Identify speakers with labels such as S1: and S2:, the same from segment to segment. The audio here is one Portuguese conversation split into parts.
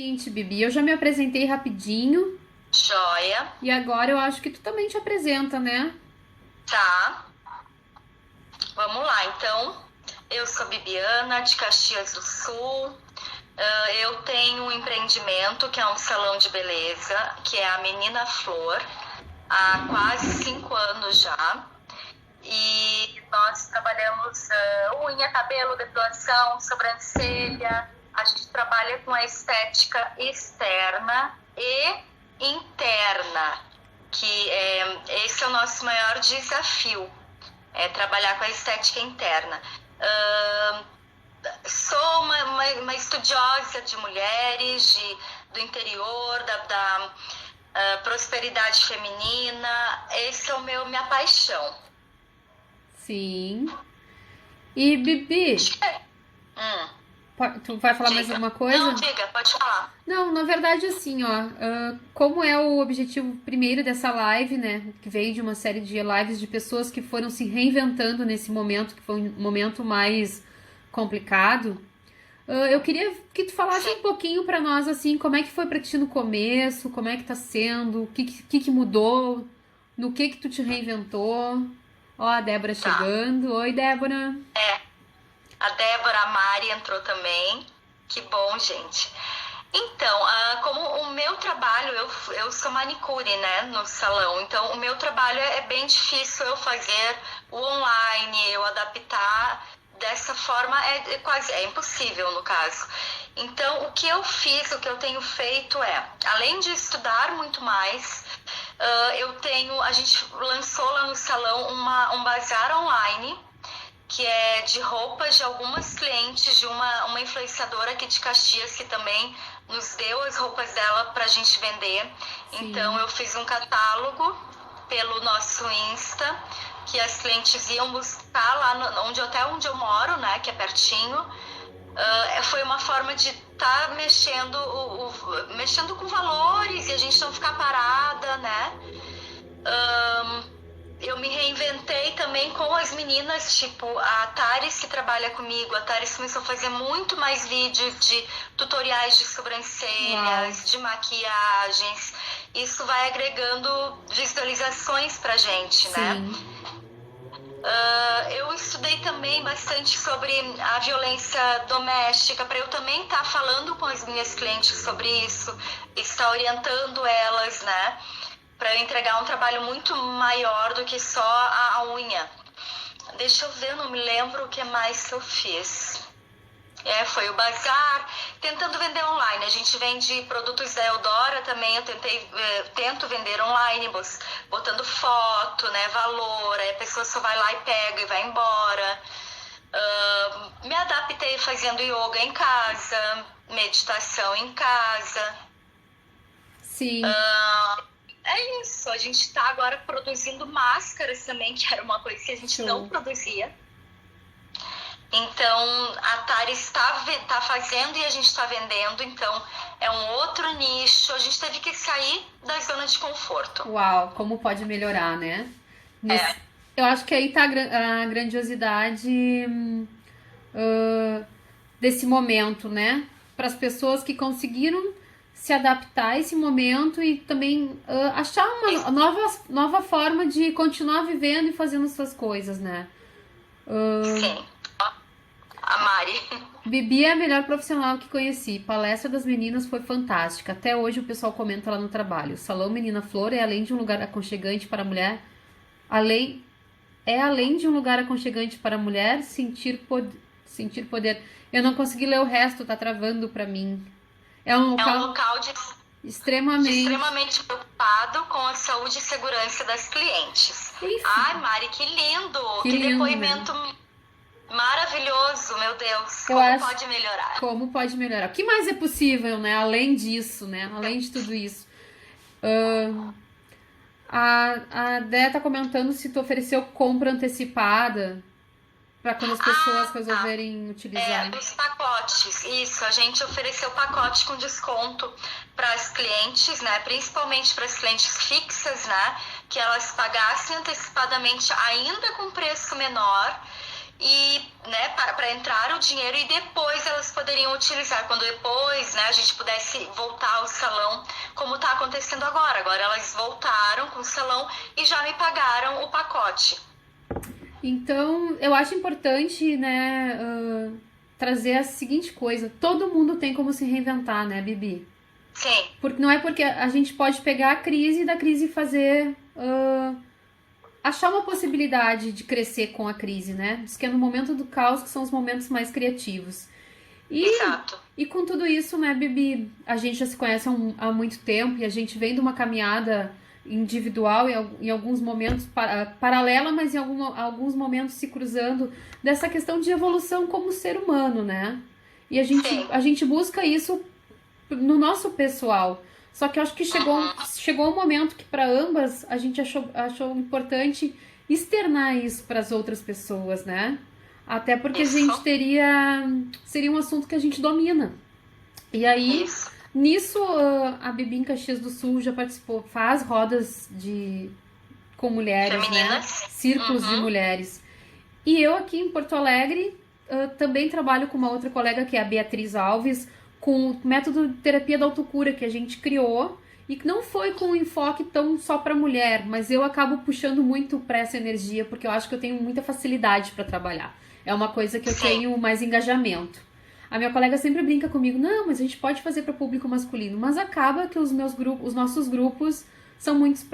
S1: Seguinte, Bibi, eu já me apresentei rapidinho
S2: Joia,
S1: e agora eu acho que tu também te apresenta, né?
S2: tá. Vamos lá, então. Eu sou Bibiana, de Caxias do Sul. Eu tenho um empreendimento que é um salão de beleza, que é a Menina Flor, há quase 5 anos já. E nós trabalhamos unha, cabelo, depilação, sobrancelha. A gente trabalha com a estética externa e interna, esse é o nosso maior desafio, é trabalhar com a estética interna. Uh, Sou uma estudiosa de mulheres, do interior, da prosperidade feminina. Esse é minha paixão.
S1: Sim. E Bibi,
S2: Hum,
S1: tu vai falar mais
S2: diga.
S1: alguma
S2: Não,
S1: coisa?
S2: diga, pode falar.
S1: Não, na verdade, assim, ó, como é o objetivo primeiro dessa live, né? Que veio de uma série de lives de pessoas que foram se reinventando nesse momento, que foi um momento mais complicado. Eu queria que tu falasse
S2: Sim,
S1: um pouquinho pra nós, assim, como é que foi pra ti no começo, como é que tá sendo, o que mudou, no que tu te reinventou. Ó, a Débora
S2: tá.
S1: chegando. Oi, Débora.
S2: A Débora, a Mari entrou também. Que bom, gente. Então, como o meu trabalho, eu sou manicure, né, no salão. Então, o meu trabalho é bem difícil eu fazer o online, eu adaptar dessa forma é impossível no caso. Então, o que eu fiz, o que eu tenho feito além de estudar muito mais, a gente lançou lá no salão um bazar online que é de roupas de algumas clientes de uma influenciadora aqui de Caxias que também nos deu as roupas dela para a gente vender. Então
S1: Sim.
S2: eu fiz um catálogo pelo nosso Insta que as clientes iam buscar lá até onde eu moro, né, que é pertinho. Foi uma forma de estar mexendo, mexendo com valores e a gente não ficar parada, né? Eu me reinventei também com as meninas, tipo a Tharis que trabalha comigo. A Tharis começou a fazer muito mais vídeos de tutoriais de
S1: Uau.
S2: sobrancelhas, de maquiagens. Isso vai agregando visualizações pra gente, né?
S1: Sim.
S2: Eu estudei também bastante sobre a violência doméstica, para eu também estar falando com as minhas clientes sobre isso, estar orientando elas, né? Para eu entregar um trabalho muito maior do que só a unha. Deixa eu ver, eu não me lembro o que mais que eu fiz. Foi o bazar, tentando vender online. A gente vende produtos da Eudora também, tento vender online, botando foto, né, valor, aí a pessoa só vai lá e pega e vai embora. Me adaptei fazendo yoga em casa, meditação em casa.
S1: Sim.
S2: É isso, a gente está agora produzindo máscaras também, que era uma coisa que a gente não
S1: Show.
S2: produzia. Então, a Tari tá fazendo e a gente está vendendo, então é um outro nicho. A gente teve que sair da zona de conforto.
S1: Uau, como pode melhorar, né?
S2: É,
S1: Eu acho que aí tá a grandiosidade ah, desse momento, né? Para as pessoas que conseguiram se adaptar a esse momento e também achar uma nova forma de continuar vivendo e fazendo suas coisas, né?
S2: sim. Ó, a Mari.
S1: Bibi é a melhor profissional que conheci. Palestra das meninas foi fantástica. Até hoje o pessoal comenta lá no trabalho. O Salão Menina Flor é além de um lugar aconchegante para a mulher, além além de um lugar aconchegante para a mulher sentir poder. Eu não consegui ler o resto, tá travando para mim. É um
S2: É um
S1: local
S2: local de
S1: extremamente.
S2: extremamente preocupado com a saúde e segurança das clientes. Ai,
S1: Enfim,
S2: Mari, que lindo!
S1: que
S2: Que
S1: lindo, né?
S2: depoimento maravilhoso, meu Deus!
S1: Eu
S2: Como
S1: acho
S2: pode melhorar?
S1: como pode melhorar. O que mais é possível, né? Além disso, né? Além de tudo isso. A Dé tá comentando se tu ofereceu compra antecipada para quando as pessoas
S2: Ah, tá.
S1: resolverem utilizar.
S2: Os pacotes, isso, a gente ofereceu pacote com desconto para as clientes, né? Principalmente para as clientes fixas, né? Que elas pagassem antecipadamente ainda com preço menor e, né, para entrar o dinheiro e depois elas poderiam utilizar, quando depois, né, a gente pudesse voltar ao salão, como está acontecendo agora. Agora elas voltaram com o salão e já me pagaram o pacote.
S1: Então, eu acho importante, né, trazer a seguinte coisa: todo mundo tem como se reinventar, né, Bibi?
S2: Sim.
S1: Porque não é porque a gente pode pegar a crise e da crise fazer achar uma possibilidade de crescer com a crise, né? Diz que é no momento do caos que são os momentos mais criativos.
S2: Exato.
S1: E com tudo isso, né, Bibi, a gente já se conhece há muito tempo e a gente vem de uma caminhada individual em alguns momentos paralela, mas em alguns momentos se cruzando dessa questão de evolução como ser humano, né? E a gente busca isso no nosso pessoal. Só que eu acho que chegou um momento que para ambas a gente achou importante externar isso para as outras pessoas, né? Até porque
S2: isso.
S1: a gente seria um assunto que a gente domina. E aí, nisso, a Bibi em Caxias do Sul já participou, faz rodas com mulheres,
S2: femininas,
S1: né? Círculos de mulheres. E eu aqui em Porto Alegre também trabalho com uma outra colega que é a Beatriz Alves, com o método de terapia da autocura que a gente criou e que não foi com um enfoque tão só para mulher, mas eu acabo puxando muito para essa energia porque eu acho que eu tenho muita facilidade para trabalhar. É uma coisa que eu tenho mais engajamento. A minha colega sempre brinca comigo: não, mas a gente pode fazer para público masculino, mas acaba que os nossos grupos são muito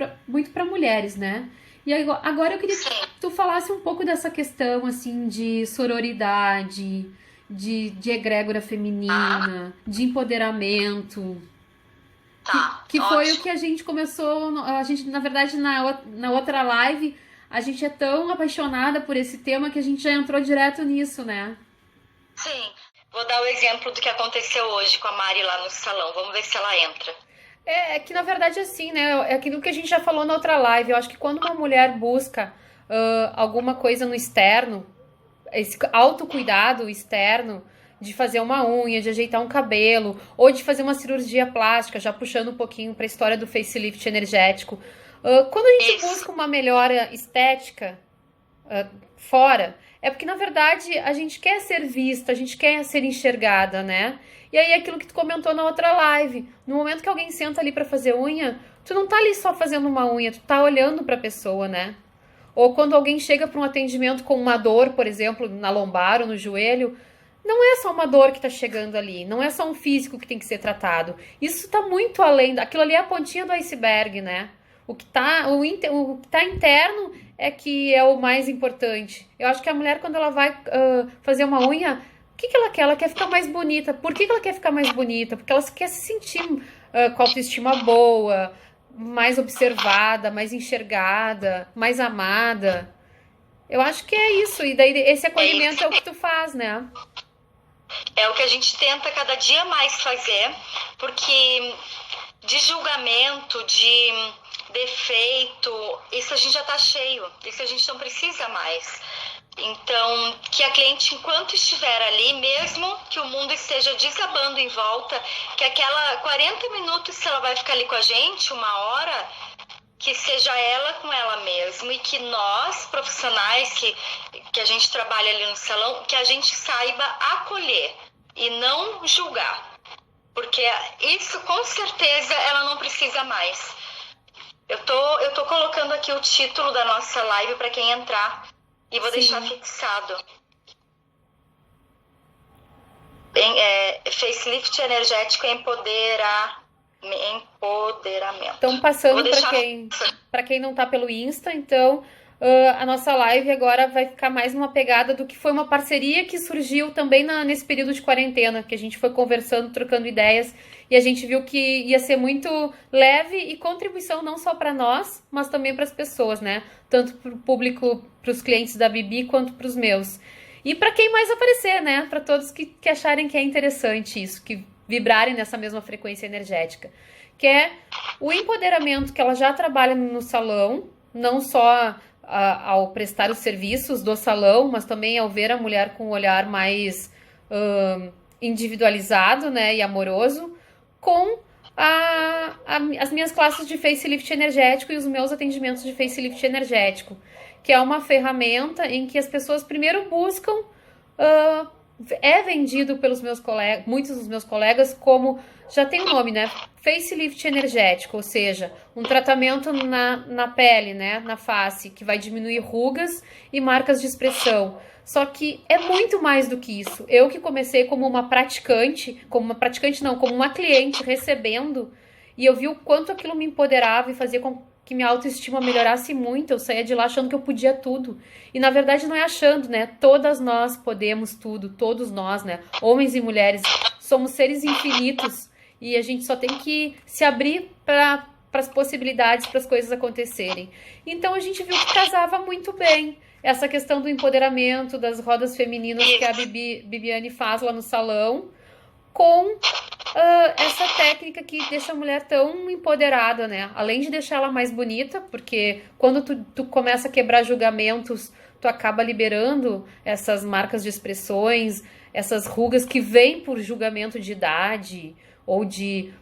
S1: para mulheres, né? E agora eu queria que tu falasse um pouco dessa questão assim de sororidade, de egrégora feminina, de empoderamento.
S2: Tá,
S1: que foi o que a gente começou, na verdade, na outra live, a gente é tão apaixonada por esse tema que a gente já entrou direto nisso, né?
S2: Sim. Vou dar o exemplo do que aconteceu hoje com a Mari lá no salão. Vamos ver se ela entra.
S1: É que, na verdade, assim, né? É aquilo que a gente já falou na outra live. Eu acho que quando uma mulher busca alguma coisa no externo, esse autocuidado externo, de fazer uma unha, de ajeitar um cabelo, ou de fazer uma cirurgia plástica, já puxando um pouquinho para a história do facelift energético. Quando a gente busca uma melhora estética fora, é porque, na verdade, a gente quer ser vista, a gente quer ser enxergada, né? E aí, aquilo que tu comentou na outra live, no momento que alguém senta ali para fazer unha, tu não tá ali só fazendo uma unha, tu tá olhando para a pessoa, né? Ou quando alguém chega para um atendimento com uma dor, por exemplo, na lombar ou no joelho, não é só uma dor que tá chegando ali, não é só um físico que tem que ser tratado. Isso tá muito além, aquilo ali é a pontinha do iceberg, né? O que tá interno é que é o mais importante. Eu acho que a mulher, quando ela vai fazer uma unha, o que ela quer? Ela quer ficar mais bonita. Por que ela quer ficar mais bonita? Porque ela quer se sentir com autoestima boa, mais observada, mais enxergada, mais amada. Eu acho que é isso. E daí esse acolhimento é o que tu faz, né?
S2: É o que a gente tenta cada dia mais fazer, porque de julgamento, de defeito, isso a gente já tá cheio, isso a gente não precisa mais. Então, que a cliente, enquanto estiver ali, mesmo que o mundo esteja desabando em volta, que aquela 40 minutos, se ela vai ficar ali com a gente, uma hora, que seja ela com ela mesma e que nós, profissionais, que a gente trabalha ali no salão, que a gente saiba acolher e não julgar. Porque isso, com certeza, ela não precisa mais. Eu tô colocando aqui o título da nossa live para quem entrar e vou deixar fixado. Facelift energético empoderamento.
S1: Então, passando para quem não tá pelo Insta, então a nossa live agora vai ficar mais uma pegada do que foi uma parceria que surgiu também nesse período de quarentena, que a gente foi conversando, trocando ideias, e a gente viu que ia ser muito leve e contribuição não só para nós, mas também para as pessoas, né? Tanto para o público, para os clientes da Bibi, quanto para os meus. E para quem mais aparecer, né? Para todos que acharem que é interessante isso, que vibrarem nessa mesma frequência energética. Que é o empoderamento que ela já trabalha no salão, não só ao prestar os serviços do salão, mas também ao ver a mulher com um olhar mais individualizado, né, e amoroso, com as minhas classes de facelift energético e os meus atendimentos de facelift energético, que é uma ferramenta em que as pessoas primeiro buscam, é vendido pelos meus colegas, muitos dos meus colegas, como, já tem o nome, né? Facelift energético, ou seja, um tratamento na pele, né? Na face, que vai diminuir rugas e marcas de expressão. Só que é muito mais do que isso. Eu que comecei como uma praticante não, como uma cliente recebendo, e eu vi o quanto aquilo me empoderava e fazia com que minha autoestima melhorasse muito. Eu saía de lá achando que eu podia tudo. E na verdade não é achando, né? Todas nós podemos tudo, todos nós, né? Homens e mulheres, somos seres infinitos e a gente só tem que se abrir para as possibilidades, para as coisas acontecerem. Então a gente viu que casava muito bem essa questão do empoderamento, das rodas femininas que a Bibiane faz lá no salão, com essa técnica que deixa a mulher tão empoderada, né? Além de deixar ela mais bonita, porque quando tu começa a quebrar julgamentos, tu acaba liberando essas marcas de expressões, essas rugas que vêm por julgamento de idade, ou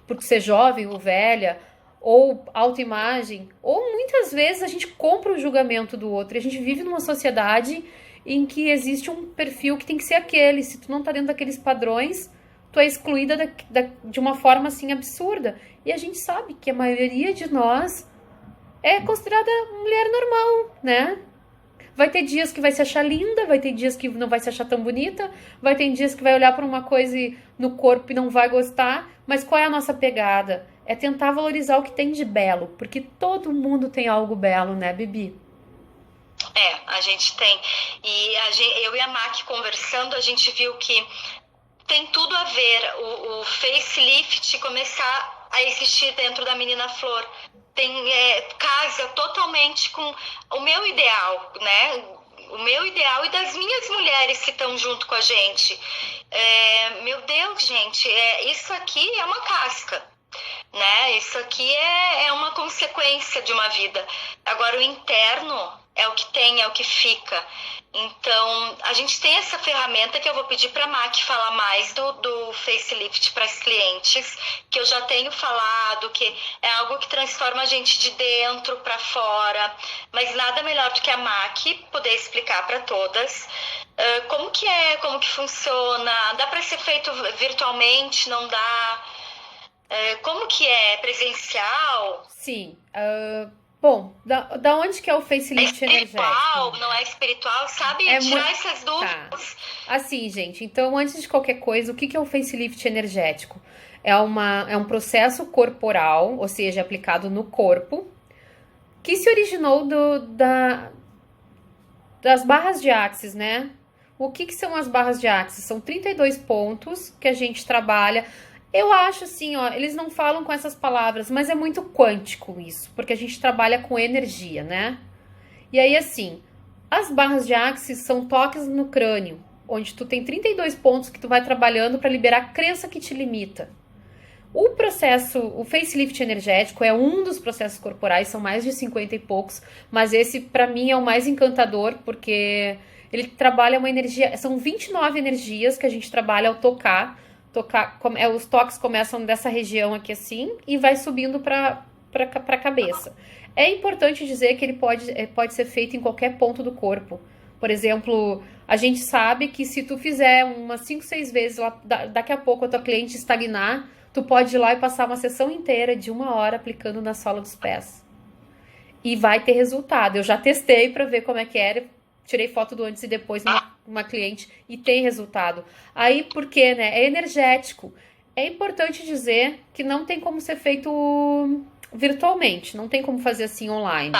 S1: por ser jovem ou velha, ou autoimagem, ou muitas vezes a gente compra o julgamento do outro. E a gente vive numa sociedade em que existe um perfil que tem que ser aquele. Se tu não tá dentro daqueles padrões, tu é excluída de uma forma assim absurda. E a gente sabe que a maioria de nós é considerada mulher normal, né? Vai ter dias que vai se achar linda, vai ter dias que não vai se achar tão bonita, vai ter dias que vai olhar para uma coisa no corpo e não vai gostar. Mas qual é a nossa pegada? É tentar valorizar o que tem de belo, porque todo mundo tem algo belo, né, Bibi?
S2: A gente tem. E eu e a Mac conversando, a gente viu que tem tudo a ver o facelift começar a existir dentro da Menina Flor. Casa totalmente com o meu ideal, né? O meu ideal e das minhas mulheres que estão junto com a gente. Meu Deus, gente, isso aqui é uma casca, né? Isso aqui é uma consequência de uma vida. Agora, o interno é o que tem, é o que fica. Então, a gente tem essa ferramenta que eu vou pedir para a Mac falar mais do facelift para as clientes, que eu já tenho falado, que é algo que transforma a gente de dentro para fora, mas nada melhor do que a Mac poder explicar para todas como que é, como que funciona, dá para ser feito virtualmente, não dá, como que é, presencial?
S1: Sim, bom, da onde que é o facelift energético?
S2: É espiritual, não é espiritual, sabe? Tirar essas dúvidas.
S1: Tá. Assim, gente, então antes de qualquer coisa, o que é o facelift energético? É um processo corporal, ou seja, aplicado no corpo, que se originou das barras de Axis, né? O que são as barras de Axis? São 32 pontos que a gente trabalha. Eu acho assim, ó, eles não falam com essas palavras, mas é muito quântico isso, porque a gente trabalha com energia, né? E aí, assim, as barras de Axis são toques no crânio, onde tu tem 32 pontos que tu vai trabalhando para liberar a crença que te limita. O facelift energético é um dos processos corporais, são mais de 50 e poucos, mas esse, para mim, é o mais encantador, porque ele trabalha uma energia, são 29 energias que a gente trabalha ao tocar, os toques começam dessa região aqui assim e vai subindo para a cabeça. É importante dizer que ele pode ser feito em qualquer ponto do corpo. Por exemplo, a gente sabe que se tu fizer umas 5, 6 vezes, daqui a pouco a tua cliente estagnar, tu pode ir lá e passar uma sessão inteira de 1 hora aplicando na sola dos pés. E vai ter resultado. Eu já testei para ver como é que era. Tirei foto do antes e depois uma cliente e tem resultado. Aí, por quê, né? É energético. É importante dizer que não tem como ser feito virtualmente. Não tem como fazer assim online.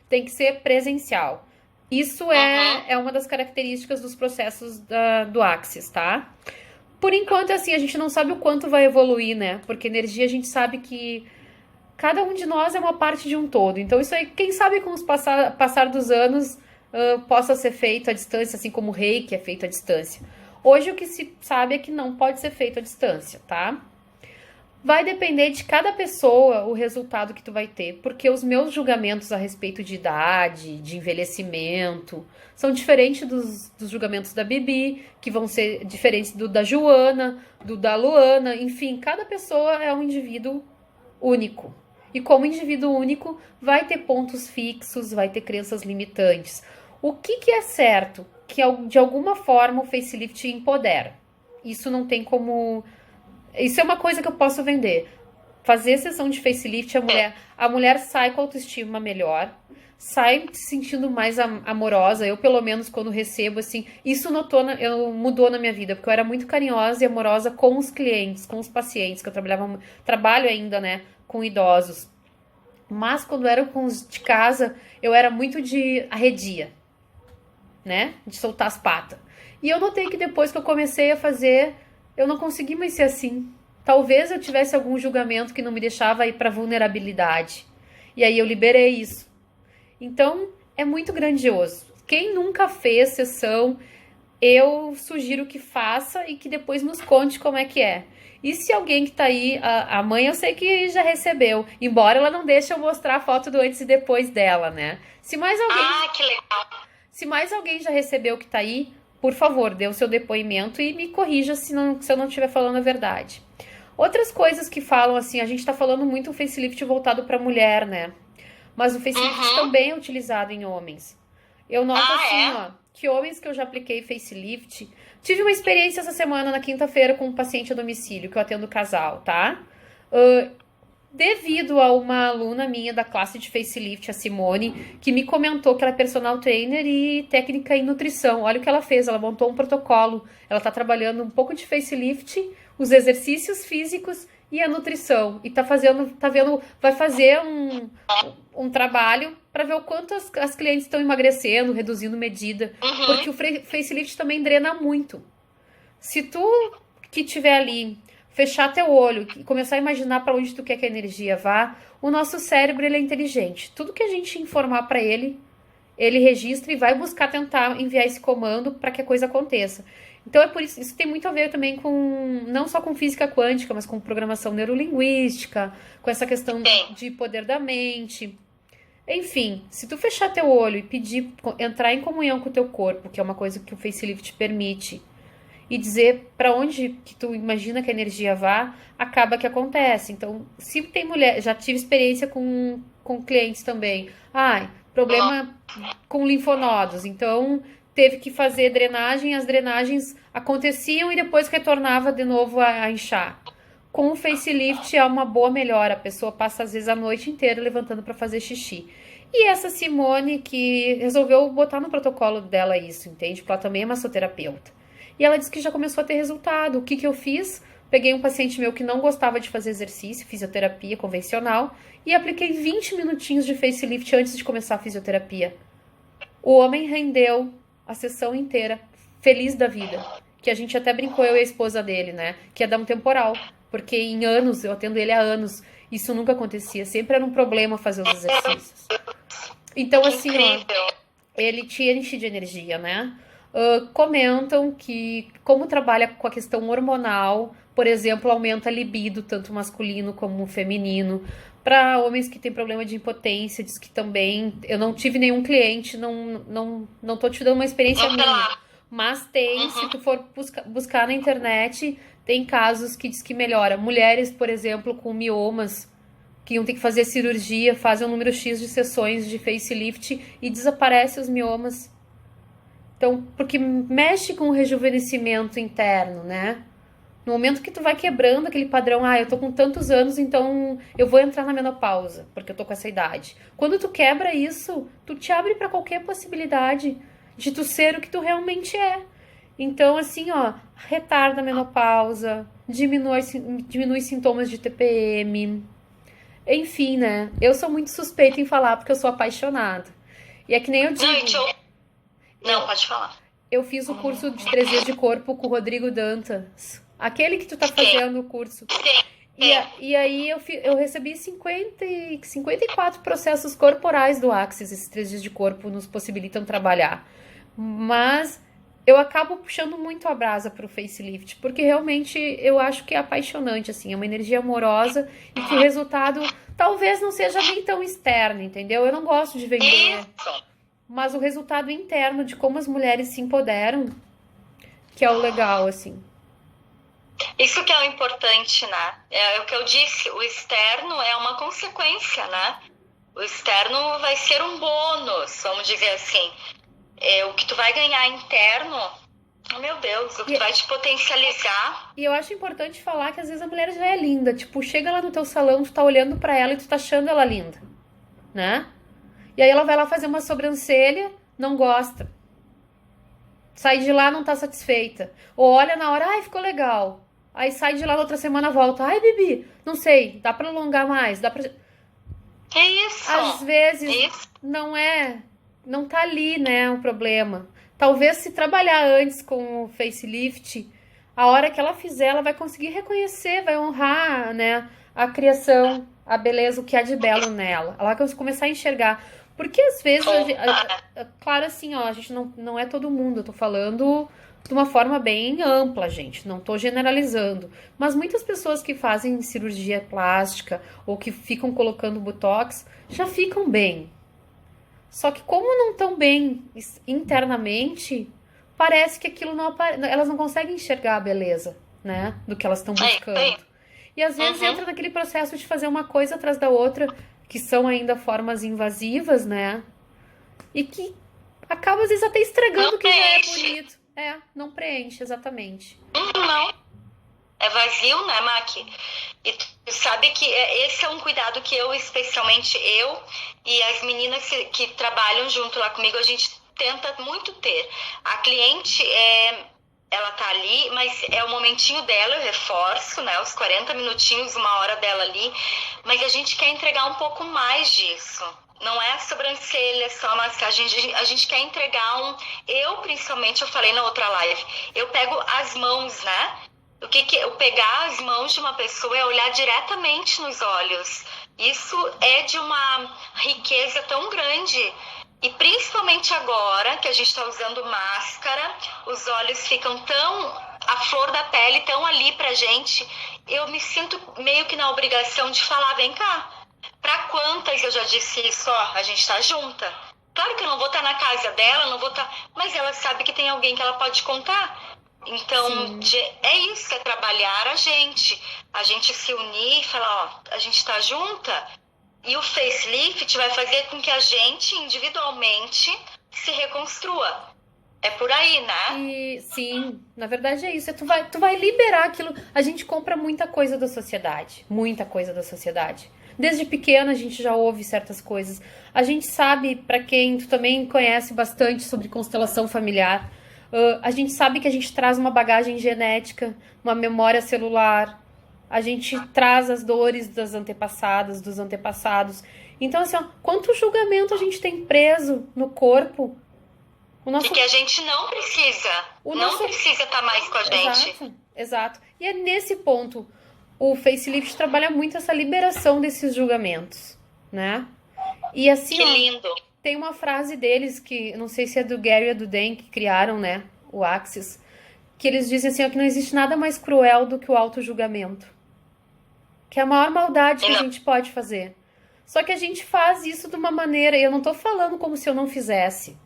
S1: Tem que ser presencial. Isso é uma das características dos processos do Axis, tá? Por enquanto, assim, a gente não sabe o quanto vai evoluir, né? Porque energia a gente sabe que cada um de nós é uma parte de um todo. Então, isso aí, quem sabe com o passar dos anos... possa ser feito à distância, assim como o reiki é feito à distância. Hoje o que se sabe é que não pode ser feito à distância, tá? Vai depender de cada pessoa o resultado que tu vai ter, porque os meus julgamentos a respeito de idade, de envelhecimento, são diferentes dos julgamentos da Bibi, que vão ser diferentes do da Joana, do da Luana, enfim, cada pessoa é um indivíduo único. E como indivíduo único, vai ter pontos fixos, vai ter crenças limitantes. O que é certo? Que de alguma forma o facelift empodera. Isso não tem como... Isso é uma coisa que eu posso vender. Fazer sessão de facelift, a mulher sai com a autoestima melhor, sai se sentindo mais amorosa. Eu, pelo menos, quando recebo, assim, isso mudou na minha vida, porque eu era muito carinhosa e amorosa com os clientes, com os pacientes, que eu trabalho ainda, né, com idosos. Mas quando era com os de casa, eu era muito de arredia, né, de soltar as patas. E eu notei que depois que eu comecei a fazer, eu não consegui mais ser assim. Talvez eu tivesse algum julgamento que não me deixava ir para vulnerabilidade. E aí eu liberei isso. Então, é muito grandioso. Quem nunca fez sessão, eu sugiro que faça e que depois nos conte como é que é. E se alguém que tá aí, a mãe eu sei que já recebeu, embora ela não deixe eu mostrar a foto do antes e depois dela, né? Se mais
S2: que legal.
S1: Se mais alguém já recebeu que tá aí, por favor, dê o seu depoimento e me corrija se eu não estiver falando a verdade. Outras coisas que falam assim, a gente tá falando muito um facelift voltado pra mulher, né? Mas o facelift também é utilizado em homens. Eu noto que homens que eu já apliquei facelift... Tive uma experiência essa semana, na quinta-feira, com um paciente a domicílio, que eu atendo casal, tá? Devido a uma aluna minha da classe de facelift, a Simone, que me comentou que ela é personal trainer e técnica em nutrição. Olha o que ela fez, ela montou um protocolo. Ela tá trabalhando um pouco de facelift, os exercícios físicos e a nutrição. E vai fazer um trabalho para ver o quanto as clientes estão emagrecendo, reduzindo medida. Porque o facelift também drena muito. Se tu que tiver ali, fechar teu olho e começar a imaginar para onde tu quer que a energia vá, o nosso cérebro ele é inteligente. Tudo que a gente informar para ele, ele registra e vai buscar tentar enviar esse comando para que a coisa aconteça. Então é por isso tem muito a ver também com, não só com física quântica, mas com programação neurolinguística, com essa questão de poder da mente. Enfim, se tu fechar teu olho e pedir, entrar em comunhão com o teu corpo, que é uma coisa que o facelift permite, e dizer para onde que tu imagina que a energia vá, acaba que acontece. Então, se tem mulher, já tive experiência com clientes também. Problema com linfonodos. Então, teve que fazer drenagem, as drenagens aconteciam e depois retornava de novo a inchar. Com o facelift é uma boa melhora. A pessoa passa às vezes a noite inteira levantando para fazer xixi. E essa Simone que resolveu botar no protocolo dela isso, entende? Porque ela também é massoterapeuta. E ela disse que já começou a ter resultado. O que eu fiz? Peguei um paciente meu que não gostava de fazer exercício, fisioterapia convencional, e apliquei 20 minutinhos de facelift antes de começar a fisioterapia. O homem rendeu a sessão inteira, feliz da vida. Que a gente até brincou, eu e a esposa dele, né? Que ia dar um temporal. Porque em anos, eu atendo ele há anos, isso nunca acontecia. Sempre era um problema fazer os exercícios. Então, assim, ele te enche de energia, né? Comentam que, como trabalha com a questão hormonal, por exemplo, aumenta a libido, tanto masculino como feminino. Para homens que têm problema de impotência, diz que também. Eu não tive nenhum cliente, não tô te dando uma experiência minha. Mas tem, se tu for buscar na internet, tem casos que diz que melhora. Mulheres, por exemplo, com miomas, que iam ter que fazer cirurgia, fazem um número X de sessões de facelift e desaparece os miomas. Então, porque mexe com o rejuvenescimento interno, né? No momento que tu vai quebrando aquele padrão, eu tô com tantos anos, então eu vou entrar na menopausa, porque eu tô com essa idade. Quando tu quebra isso, tu te abre para qualquer possibilidade de tu ser o que tu realmente é. Então, assim, retarda a menopausa, diminui sintomas de TPM. Enfim, né? Eu sou muito suspeita em falar, porque eu sou apaixonada. E é que nem eu digo...
S2: Não, pode falar.
S1: Eu fiz o curso de 3 dias de corpo com o Rodrigo Dantas. Aquele que tu tá fazendo o curso. E aí eu recebi 54 processos corporais do Axis. Esses 3 dias de corpo nos possibilitam trabalhar. Mas eu acabo puxando muito a brasa pro facelift. Porque realmente eu acho que é apaixonante, assim. É uma energia amorosa. E que o resultado talvez não seja nem tão externo, entendeu? Eu não gosto de vender... Mas o resultado interno de como as mulheres se empoderam, que é o legal, assim.
S2: Isso que é o importante, né? É o que eu disse, o externo é uma consequência, né? O externo vai ser um bônus, vamos dizer assim. O que tu vai ganhar interno, oh, meu Deus, o que vai te potencializar.
S1: E eu acho importante falar que às vezes a mulher já é linda. Tipo, chega lá no teu salão, tu tá olhando pra ela e tu tá achando ela linda, né? E aí ela vai lá fazer uma sobrancelha, não gosta. Sai de lá, não tá satisfeita. Ou olha na hora, ai, ficou legal. Aí sai de lá na outra semana, volta. Ai, Bibi, não sei, dá pra alongar mais, dá pra...
S2: É isso.
S1: Às vezes não tá ali, né, o problema. Talvez se trabalhar antes com o facelift, a hora que ela fizer, ela vai conseguir reconhecer, vai honrar, né, a criação, a beleza, o que há de belo nela. Ela vai começar a enxergar. Porque às vezes, claro assim, ó, a gente não é todo mundo, eu tô falando de uma forma bem ampla, gente, não tô generalizando. Mas muitas pessoas que fazem cirurgia plástica ou que ficam colocando botox já ficam bem. Só que como não estão bem internamente, parece que aquilo não elas não conseguem enxergar a beleza, né, do que elas estão buscando. E às vezes entra naquele processo de fazer uma coisa atrás da outra, que são ainda formas invasivas, né? E que acaba às vezes até estragando o que já é bonito. Não preenche, exatamente.
S2: Não. É vazio, né, Maqui? E tu sabe que esse é um cuidado que especialmente eu e as meninas que trabalham junto lá comigo, a gente tenta muito ter. A cliente, ela tá ali, mas é o momentinho dela, eu reforço, né, os 40 minutinhos, 1 hora dela ali, mas a gente quer entregar um pouco mais disso. Não é a sobrancelha, só a massagem, a gente quer entregar principalmente, eu falei na outra live, eu pego as mãos, né? O que eu pegar as mãos de uma pessoa é olhar diretamente nos olhos. Isso é de uma riqueza tão grande. E principalmente agora que a gente está usando máscara, os olhos ficam a flor da pele, tão ali pra gente. Eu me sinto meio que na obrigação de falar, vem cá. Pra quantas eu já disse isso, ó, a gente tá junta. Claro que eu não vou estar na casa dela, não vou estar, mas ela sabe que tem alguém que ela pode contar. Então, é isso, é trabalhar a gente se unir e falar, ó, a gente tá junta, e o facelift vai fazer com que a gente, individualmente, se reconstrua. É por aí, né?
S1: E sim, na verdade é isso. Tu vai liberar aquilo. A gente compra muita coisa da sociedade. Muita coisa da sociedade. Desde pequena a gente já ouve certas coisas. A gente sabe, pra quem tu também conhece bastante sobre constelação familiar, a gente sabe que a gente traz uma bagagem genética, uma memória celular. A gente traz as dores das antepassadas, dos antepassados. Então, assim, ó, quanto julgamento a gente tem preso no corpo.
S2: E que a gente não precisa estar mais com a gente.
S1: Exato. E é nesse ponto, o facelift trabalha muito essa liberação desses julgamentos, né? E assim,
S2: que lindo.
S1: Tem uma frase deles que, não sei se é do Gary ou do Dan, que criaram, né, o Axis, que eles dizem assim, ó, que não existe nada mais cruel do que o auto-julgamento. Que é a maior maldade que a gente pode fazer. Só que a gente faz isso de uma maneira, e eu não tô falando como se eu não fizesse.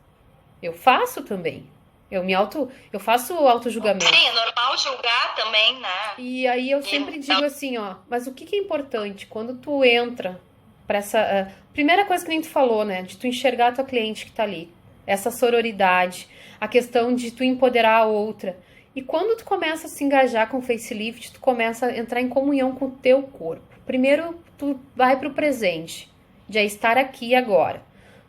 S1: Eu faço também. Eu faço auto-julgamento.
S2: Sim, é normal julgar também, né?
S1: E aí eu sempre digo assim, ó, mas o que é importante quando tu entra pra essa... primeira coisa que nem tu falou, né? De tu enxergar a tua cliente que tá ali. Essa sororidade. A questão de tu empoderar a outra. E quando tu começa a se engajar com o facelift, tu começa a entrar em comunhão com o teu corpo. Primeiro, tu vai pro presente. De estar aqui e agora.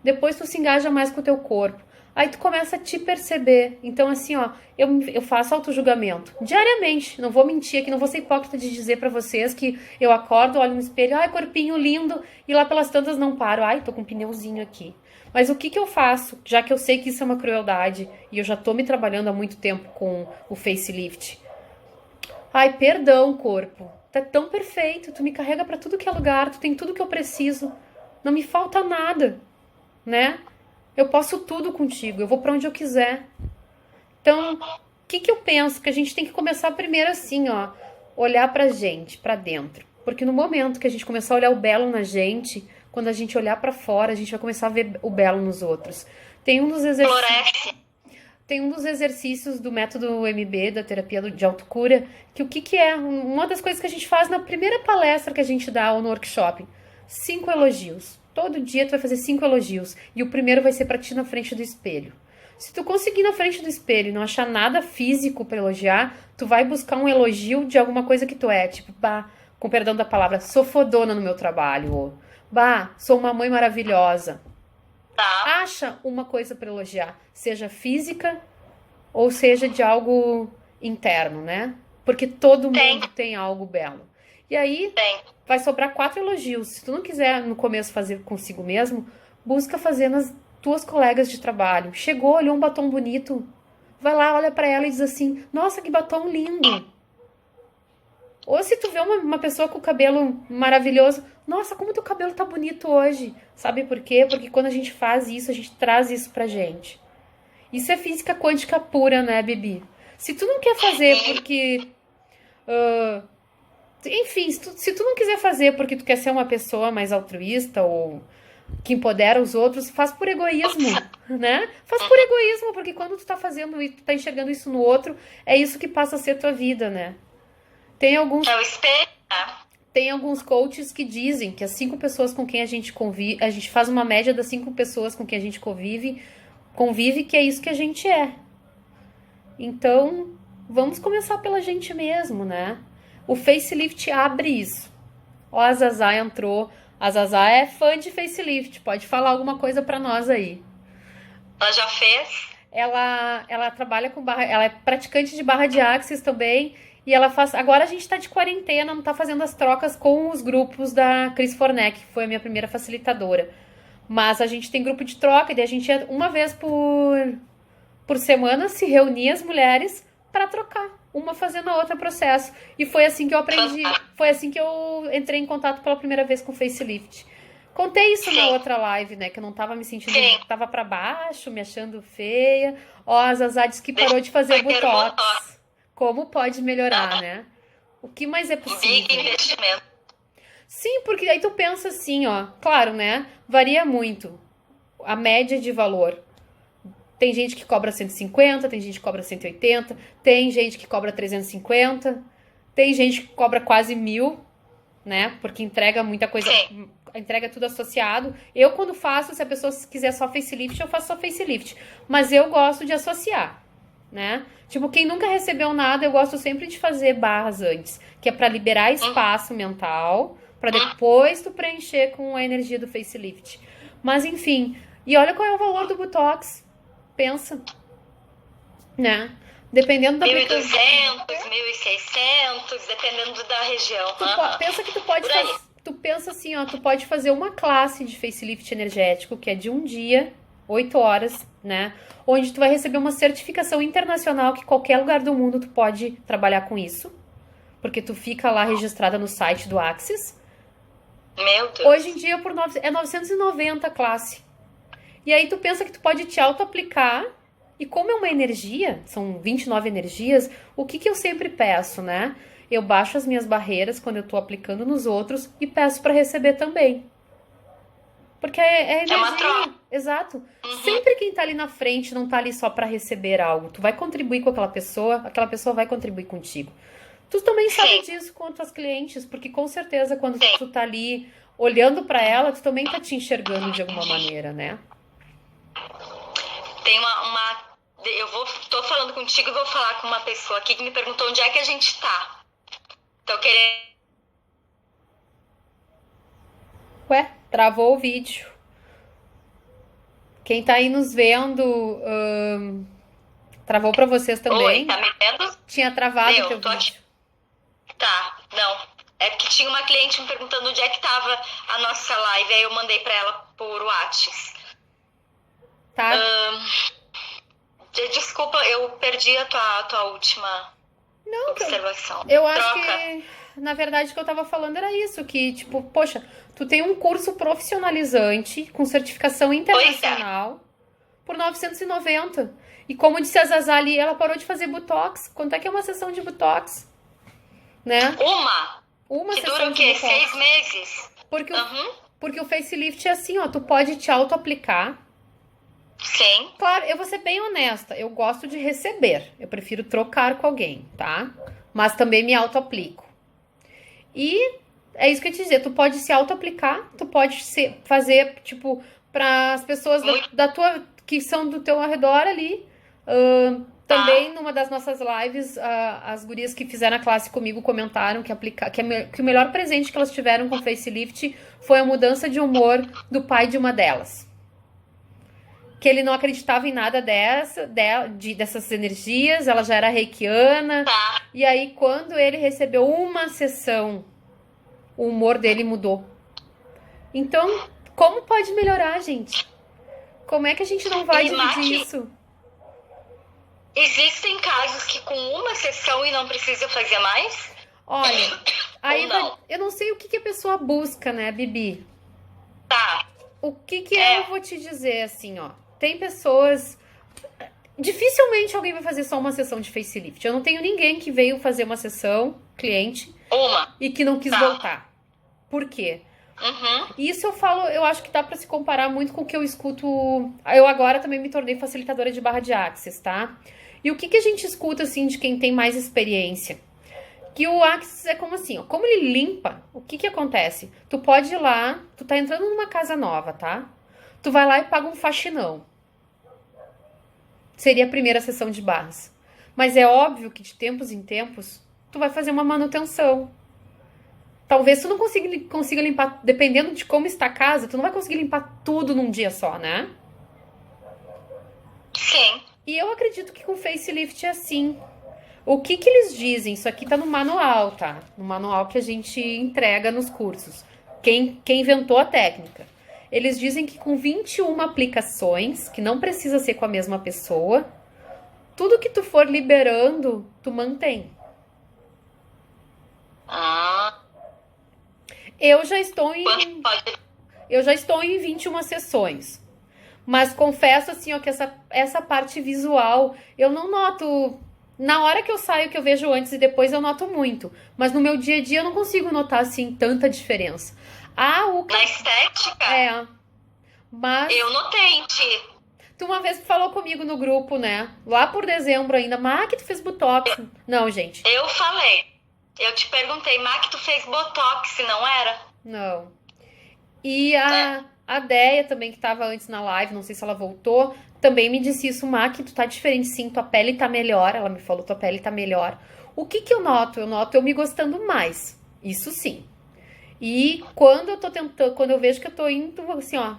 S1: Depois tu se engaja mais com o teu corpo. Aí tu começa a te perceber. Então, assim, ó, eu faço auto-julgamento diariamente. Não vou mentir aqui, não vou ser hipócrita de dizer pra vocês que eu acordo, olho no espelho, ai, corpinho lindo, e lá pelas tantas não paro. Ai, tô com um pneuzinho aqui. Mas o que eu faço, já que eu sei que isso é uma crueldade, e eu já tô me trabalhando há muito tempo com o facelift? Ai, perdão, corpo. Tá tão perfeito, tu me carrega pra tudo que é lugar, tu tem tudo que eu preciso. Não me falta nada, né? Eu posso tudo contigo, eu vou pra onde eu quiser. Então, o que eu penso? Que a gente tem que começar primeiro assim, ó, olhar pra gente, pra dentro. Porque no momento que a gente começar a olhar o belo na gente, quando a gente olhar pra fora, a gente vai começar a ver o belo nos outros. Tem um dos exercícios... tem um dos exercícios do método MB, da terapia de autocura, que o que que é? Uma das coisas que a gente faz na primeira palestra que a gente dá ou no workshop. 5 elogios. Todo dia tu vai fazer 5 elogios. E o primeiro vai ser pra ti na frente do espelho. Se tu conseguir na frente do espelho e não achar nada físico pra elogiar, tu vai buscar um elogio de alguma coisa que tu é. Tipo, bah, com perdão da palavra, sou fodona no meu trabalho. Ou, bah, sou uma mãe maravilhosa.
S2: Tá.
S1: Acha uma coisa para elogiar, seja física ou seja de algo interno, né? Porque todo mundo tem algo belo. E aí
S2: Tem.
S1: vai sobrar 4 elogios. Se tu não quiser no começo fazer consigo mesmo, busca fazer nas tuas colegas de trabalho. Chegou, olhou um batom bonito, vai lá, olha para ela e diz assim: nossa, que batom lindo. Ou se tu vê uma pessoa com o cabelo maravilhoso, nossa, como teu cabelo tá bonito hoje. Sabe por quê? Porque quando a gente faz isso, a gente traz isso pra gente. Isso é física quântica pura, né, Bibi? Se tu não quer fazer porque... enfim, se tu não quiser fazer porque tu quer ser uma pessoa mais altruísta ou que empodera os outros, faz por egoísmo, né? Faz por egoísmo, porque quando tu tá fazendo e tu tá enxergando isso no outro, é isso que passa a ser tua vida, né? Tem alguns
S2: É o espelho, né?
S1: Tem alguns coaches que dizem que as 5 pessoas com quem a gente convive, a gente faz uma média das 5 pessoas com quem a gente convive, que é isso que a gente é. Então, vamos começar pela gente mesmo, né? O facelift abre isso. Ó, a Zazá entrou. A Zazá é fã de facelift, pode falar alguma coisa pra nós aí.
S2: Ela já fez?
S1: Ela trabalha com barra, ela é praticante de barra de axis também. E ela faz. Agora a gente tá de quarentena, não tá fazendo as trocas com os grupos da Cris Fornec, que foi a minha primeira facilitadora. Mas a gente tem grupo de troca, e daí a gente uma vez por semana se reunia as mulheres para trocar, uma fazendo a outra processo. E foi assim que eu aprendi, foi assim que eu entrei em contato pela primeira vez com o facelift. Contei isso na outra live, né? Que eu não tava me sentindo. Tava pra baixo, me achando feia. Ó, a Zazá disse que parou de fazer botox. Como pode melhorar, né? O que mais é possível?
S2: Big investimento.
S1: Sim, porque aí tu pensa assim, ó. Claro, né? Varia muito a média de valor. Tem gente que cobra 150, tem gente que cobra 180, tem gente que cobra 350, tem gente que cobra quase 1.000, né? Porque entrega muita coisa, entrega tudo associado. Eu, quando faço, se a pessoa quiser só facelift, eu faço só facelift. Mas eu gosto de associar, né? Tipo, quem nunca recebeu nada, eu gosto sempre de fazer barras antes, que é pra liberar espaço mental, pra depois tu preencher com a energia do facelift. Mas enfim, e olha qual é o valor do Botox. Pensa, né? Dependendo da
S2: 1.200, 1.600, dependendo da região.
S1: Pensa que tu pode fazer, tu pensa assim, ó, tu pode fazer uma classe de facelift energético, que é de um dia, 8 horas, né? Onde tu vai receber uma certificação internacional que qualquer lugar do mundo tu pode trabalhar com isso. Porque tu fica lá registrada no site do Axis.
S2: Meu Deus.
S1: Hoje em dia é 990 a classe. E aí tu pensa que tu pode te auto-aplicar. E como é uma energia, são 29 energias, o que eu sempre peço, né? Eu baixo as minhas barreiras quando eu tô aplicando nos outros e peço pra receber também. Porque é energia. É uma troca. Exato. Sempre quem tá ali na frente não tá ali só pra receber algo. Tu vai contribuir com aquela pessoa vai contribuir contigo. Tu também sabe disso com as tuas clientes, porque com certeza quando tu tá ali olhando pra ela, tu também tá te enxergando de alguma maneira, né?
S2: Tem tô falando contigo e vou falar com uma pessoa aqui que me perguntou onde é que a gente tá. Tô querendo...
S1: Ué, travou o vídeo. Quem tá aí nos vendo, travou pra vocês também?
S2: Oi, tá me vendo?
S1: Tinha travado o teu vídeo.
S2: Aqui. Tá, não. É porque tinha uma cliente me perguntando onde é que tava a nossa live, aí eu mandei pra ela por WhatsApp.
S1: Tá.
S2: Desculpa, eu perdi a tua última observação.
S1: Eu acho que, na verdade, o que eu tava falando era isso, que, tipo, poxa, tu tem um curso profissionalizante com certificação internacional por 990. E como disse a Zazá ali, ela parou de fazer Botox. Quanto é que é uma sessão de Botox? Né? Uma
S2: que
S1: sessão
S2: dura o
S1: de
S2: quê?
S1: Botox.
S2: 6 meses?
S1: Porque o facelift é assim, ó, tu pode te auto-aplicar
S2: Sim.
S1: Claro, eu vou ser bem honesta, eu gosto de receber, eu prefiro trocar com alguém, tá? Mas também me auto-aplico. E é isso que eu ia te dizer, tu pode se auto-aplicar, tu pode fazer, tipo, para as pessoas da tua, que são do teu redor ali. Também numa das nossas lives, as gurias que fizeram a classe comigo comentaram que o melhor presente que elas tiveram com o facelift foi a mudança de humor do pai de uma delas. Que ele não acreditava em nada dessas energias, ela já era reikiana. E aí, quando ele recebeu uma sessão, o humor dele mudou. Então, como pode melhorar, gente? Como é que a gente não vai dividir isso?
S2: Existem casos que com uma sessão e não precisa fazer mais?
S1: Olha, aí eu não sei o que a pessoa busca, né, Bibi?
S2: Tá.
S1: O que eu vou te dizer, assim, ó. Tem pessoas... Dificilmente alguém vai fazer só uma sessão de facelift. Eu não tenho ninguém que veio fazer uma sessão, cliente, e que não quis voltar. Por quê? Isso eu acho que dá pra se comparar muito com o que eu escuto. Eu agora também me tornei facilitadora de barra de Axis, tá? E o que a gente escuta, assim, de quem tem mais experiência? Que o Axis é como assim, ó, como ele limpa, o que acontece? Tu pode ir lá, tu tá entrando numa casa nova, tá? Tu vai lá e paga um faxinão. Seria a primeira sessão de barras. Mas é óbvio que de tempos em tempos, tu vai fazer uma manutenção. Talvez tu não consiga limpar, dependendo de como está a casa, tu não vai conseguir limpar tudo num dia só, né?
S2: Sim.
S1: E eu acredito que com facelift é assim. O que eles dizem? Isso aqui tá no manual, tá? No manual que a gente entrega nos cursos. Quem inventou a técnica. Eles dizem que com 21 aplicações, que não precisa ser com a mesma pessoa, tudo que tu for liberando, tu mantém. Eu já estou em 21 sessões. Mas confesso assim, ó, que essa parte visual, eu não noto. Na hora que eu saio, que eu vejo antes e depois, eu noto muito. Mas no meu dia a dia eu não consigo notar assim tanta diferença.
S2: Na estética?
S1: Mas
S2: eu notei, Ti.
S1: Tu uma vez falou comigo no grupo, né? Lá por dezembro ainda. Que tu fez botox. Não, gente.
S2: Eu falei. Eu te perguntei, que tu fez botox, não era?
S1: Não. E a Deia também, que tava antes na live, não sei se ela voltou, também me disse isso, que tu tá diferente sim, tua pele tá melhor. Ela me falou, tua pele tá melhor. O que eu noto? Eu noto eu me gostando mais. Isso sim. E quando eu tô tentando, quando eu vejo que eu tô indo assim, ó,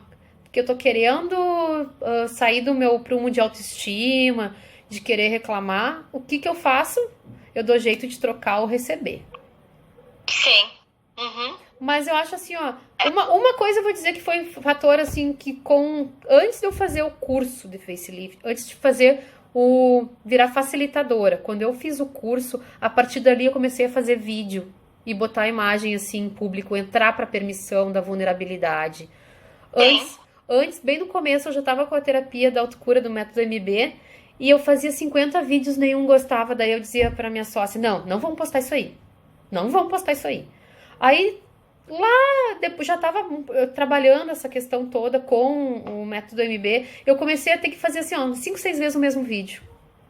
S1: que eu tô querendo sair do meu prumo de autoestima, de querer reclamar, o que eu faço? Eu dou jeito de trocar ou receber.
S2: Sim.
S1: Mas eu acho assim, ó, uma coisa eu vou dizer que foi um fator assim, que antes de eu fazer o curso de facelift, antes de virar facilitadora, quando eu fiz o curso, a partir dali eu comecei a fazer vídeo e botar a imagem assim em público, entrar para permissão da vulnerabilidade. Antes, bem no começo, eu já tava com a terapia da autocura do método MB e eu fazia 50 vídeos, nenhum gostava, daí eu dizia pra minha sócia, não vamos postar isso aí. Não vamos postar isso aí. Aí, lá, depois já tava trabalhando essa questão toda com o método MB, eu comecei a ter que fazer assim, ó, 5, 6 vezes o mesmo vídeo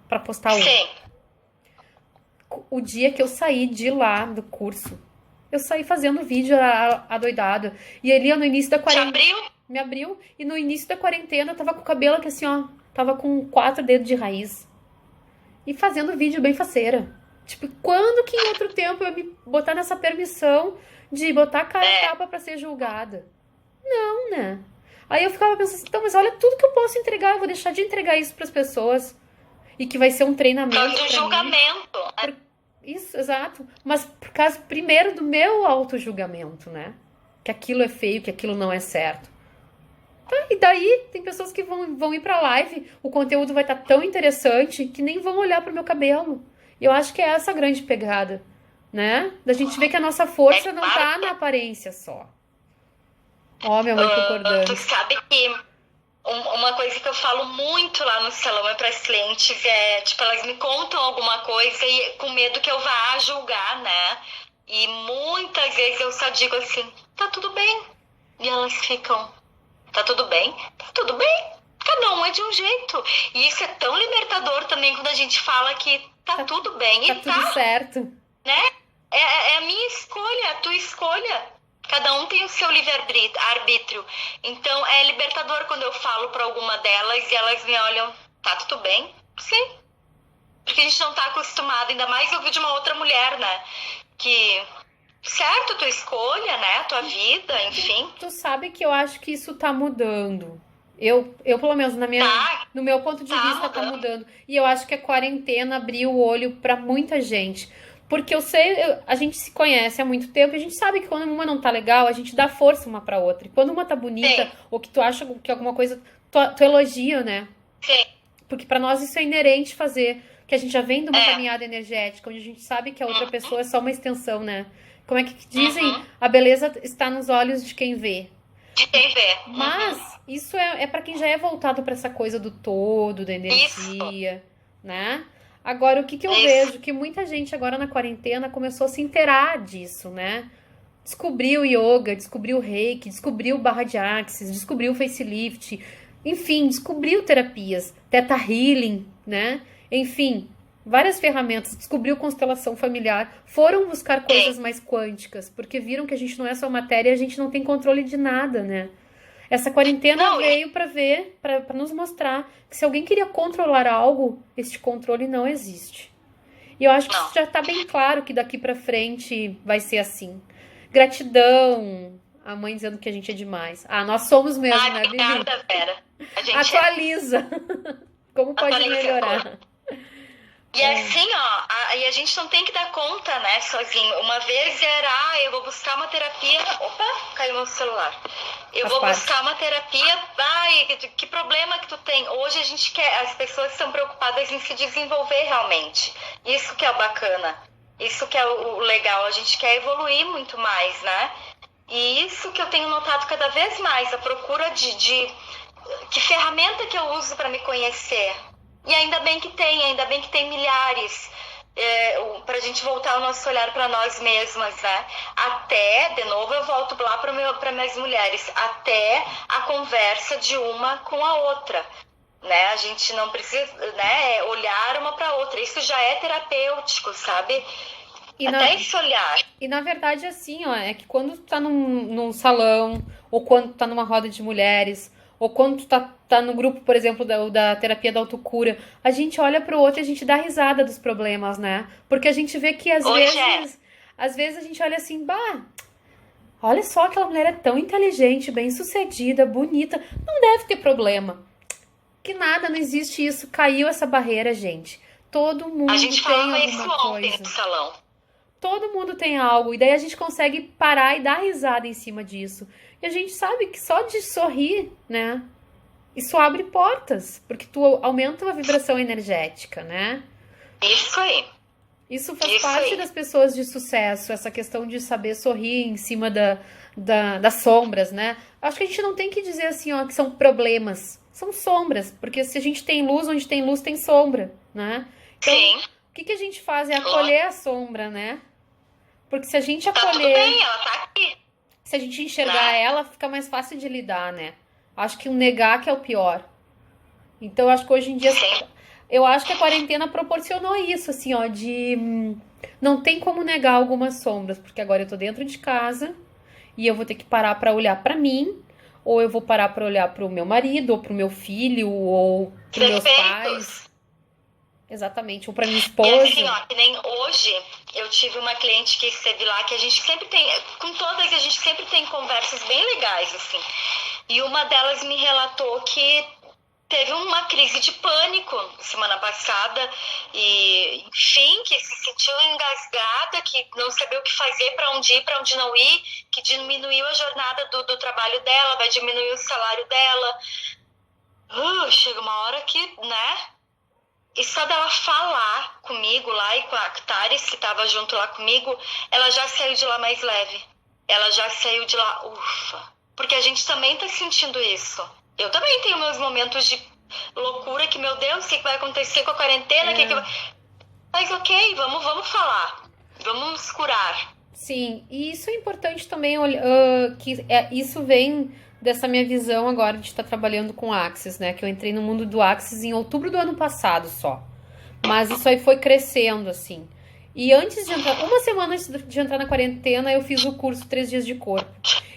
S1: pra postar um.
S2: Sim.
S1: O dia que eu saí de lá do curso, eu saí fazendo vídeo adoidado. E ali, ó, no início da quarentena... Me abriu. E no início da quarentena, eu tava com o cabelo que assim, ó, tava com 4 dedos de raiz. E fazendo vídeo bem faceira. Tipo, quando que em outro tempo eu ia me botar nessa permissão de botar a cara a tapa pra ser julgada? Não, né? Aí eu ficava pensando assim, então, mas olha tudo que eu posso entregar, eu vou deixar de entregar isso pras pessoas. E que vai ser um treinamento.
S2: Do julgamento.
S1: Isso, exato. Mas por causa, primeiro, do meu auto-julgamento, né? Que aquilo é feio, que aquilo não é certo. Tá, e daí tem pessoas que vão ir pra live, o conteúdo vai estar tão interessante que nem vão olhar pro meu cabelo. E eu acho que é essa a grande pegada, né? Da gente ver que a nossa força não tá na aparência só. Ó, minha mãe concordando.
S2: Tu sabe que uma coisa que eu falo muito lá no salão para as clientes é, tipo, elas me contam alguma coisa e com medo que eu vá julgar, né? E muitas vezes eu só digo assim, tá tudo bem. E elas ficam, tá tudo bem? Tá tudo bem. Cada um é de um jeito. E isso é tão libertador também quando a gente fala que tá tudo bem
S1: Tá
S2: e
S1: tudo certo.
S2: né? É a minha escolha, a tua escolha. Cada um tem o seu livre-arbítrio. Então é libertador quando eu falo para alguma delas e elas me olham, tá tudo bem? Sim. Porque a gente não tá acostumado, ainda mais ouvir de uma outra mulher, né? Que, certo, tua escolha, né? Tua vida, enfim.
S1: Tu sabe que eu acho que isso tá mudando. Eu pelo menos no meu ponto de vista tá mudando. E eu acho que a quarentena abriu o olho pra muita gente. Porque eu sei, a gente se conhece há muito tempo e a gente sabe que quando uma não tá legal, a gente dá força uma pra outra. E quando uma tá bonita,
S2: Sim.
S1: ou que tu acha que alguma coisa, tu elogia, né?
S2: Sim.
S1: Porque pra nós isso é inerente fazer. Que a gente já vem de uma
S2: É.
S1: caminhada energética, onde a gente sabe que a outra pessoa é só uma extensão, né? Como é que dizem?
S2: Uhum.
S1: A beleza está nos olhos de quem vê.
S2: De quem vê.
S1: Mas isso é para quem já é voltado para essa coisa do todo, da energia, né? Agora, o que eu
S2: Isso.
S1: vejo? Que muita gente agora na quarentena começou a se inteirar disso, né? Descobriu o yoga, descobriu o reiki, descobriu o barra de axis, descobriu o facelift, enfim, descobriu terapias, teta healing, né? Enfim, várias ferramentas, descobriu constelação familiar, foram buscar coisas mais quânticas, porque viram que a gente não é só matéria e a gente não tem controle de nada, né? Essa quarentena veio para ver, para nos mostrar que se alguém queria controlar algo, esse controle não existe. E eu acho que isso já tá bem claro que daqui para frente vai ser assim. Gratidão, a mãe dizendo que a gente é demais. Ah, nós somos mesmo, né, Bibi?
S2: Obrigada, Vera. A gente
S1: Atualiza. Como pode melhorar?
S2: E assim, ó, e a gente não tem que dar conta, né, sozinho. Uma vez era, eu vou buscar uma terapia. Opa, caiu meu celular. Eu vou buscar uma terapia. Ai, que problema que tu tem? Hoje a gente quer, as pessoas estão preocupadas em se desenvolver realmente. Isso que é o bacana. Isso que é o legal. A gente quer evoluir muito mais, né? E isso que eu tenho notado cada vez mais, a procura de que ferramenta que eu uso para me conhecer. E ainda bem que tem milhares, para a gente voltar o nosso olhar para nós mesmas, né? Até, de novo, eu volto lá para minhas mulheres, até a conversa de uma com a outra, né? A gente não precisa, né, olhar uma para outra, isso já é terapêutico, sabe? Até esse olhar.
S1: E na verdade, assim, ó, é que quando tu tá num salão, ou quando tu tá numa roda de mulheres, ou quando tu tá no grupo, por exemplo, da terapia da autocura, a gente olha pro outro e a gente dá risada dos problemas, né? Porque a gente vê que às vezes a gente olha assim, bah, olha só, aquela mulher é tão inteligente, bem-sucedida, bonita, não deve ter problema. Que nada, não existe isso, caiu essa barreira, gente. Todo mundo
S2: a gente
S1: tem
S2: falava
S1: alguma
S2: isso
S1: coisa.
S2: ontem no salão.
S1: Todo mundo tem algo, e daí a gente consegue parar e dar risada em cima disso. E a gente sabe que só de sorrir, né? Isso abre portas, porque tu aumenta a vibração energética, né?
S2: Isso aí.
S1: Isso faz parte das pessoas de sucesso, essa questão de saber sorrir em cima das sombras, né? Acho que a gente não tem que dizer assim, ó, que são problemas. São sombras, porque se a gente tem luz, onde tem luz tem sombra, né? Então,
S2: sim.
S1: O que a gente faz é acolher a sombra, né? Porque se a gente acolher...
S2: Tá tudo bem, ela tá aqui.
S1: Se a gente enxergar ela, fica mais fácil de lidar, né? Acho que o negar que é o pior. Então, eu acho que hoje em dia...
S2: Sim.
S1: Eu acho que a quarentena proporcionou isso, assim, ó, de... Não tem como negar algumas sombras, porque agora eu tô dentro de casa e eu vou ter que parar pra olhar pra mim, ou eu vou parar pra olhar pro meu marido, ou pro meu filho, ou pros meus pais. Exatamente, ou pra minha esposa.
S2: E assim, ó, que nem hoje eu tive uma cliente que esteve lá, que a gente sempre tem, com todas a gente sempre tem conversas bem legais, assim. E uma delas me relatou que teve uma crise de pânico semana passada e, enfim, que se sentiu engasgada, que não sabia o que fazer, para onde ir, para onde não ir, que diminuiu a jornada do trabalho dela, vai diminuir o salário dela. Chega uma hora que, né? E só dela falar comigo lá e com a Taris, que estava junto lá comigo, ela já saiu de lá mais leve. Ela já saiu de lá, ufa. Porque a gente também tá sentindo isso. Eu também tenho meus momentos de loucura que, meu Deus, o que vai acontecer com a quarentena? Mas ok, vamos falar. Vamos nos curar.
S1: Sim, e isso é importante também, isso vem dessa minha visão agora de estar trabalhando com Axis, né? Que eu entrei no mundo do Axis em outubro do ano passado só. Mas isso aí foi crescendo, assim. E antes de entrar, uma semana antes de entrar na quarentena, eu fiz o curso 3 dias de corpo.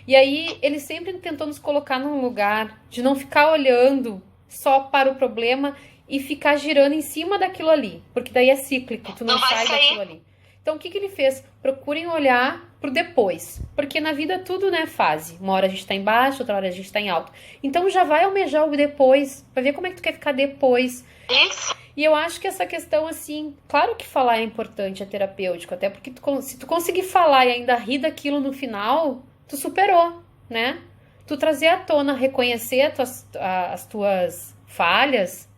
S1: E aí, ele sempre tentou nos colocar num lugar de não ficar olhando só para o problema e ficar girando em cima daquilo ali. Porque daí é cíclico, tu não
S2: Não vai
S1: sai daquilo
S2: sair.
S1: ali. Então, o que que ele fez? Procurem olhar pro depois. Porque na vida tudo, né, fase. Uma hora a gente tá embaixo, outra hora a gente tá em alto. Então, já vai almejar o depois. Vai ver como é que tu quer ficar depois.
S2: Isso.
S1: E eu acho que essa questão, assim, claro que falar é importante, é terapêutico, até porque se tu conseguir falar e ainda rir daquilo no final, tu superou, né? Tu trazer à tona, reconhecer as tuas falhas,